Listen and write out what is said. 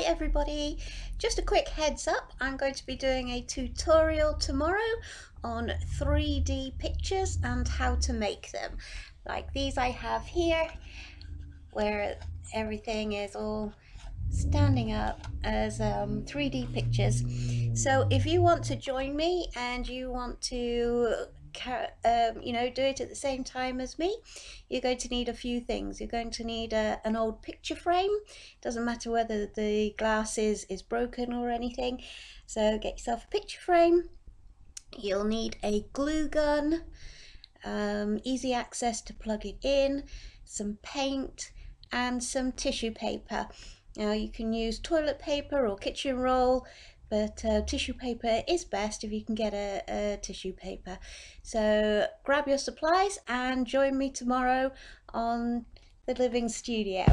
everybody, just a quick heads up, I'm going to be doing a tutorial tomorrow on 3D pictures and how to make them. Like these I have here, where everything is all standing up as 3D pictures. So if you want to join me and you want to do it at the same time as me, you're going to need a few things. You're going to need an old picture frame. Doesn't matter whether the glass is broken or anything. So get yourself a picture frame. You'll need a glue gun, easy access to plug it in, some paint and some tissue paper. Now you can use toilet paper or kitchen roll, but tissue paper is best if you can get a tissue paper. So grab your supplies and join me tomorrow on the Living Studio.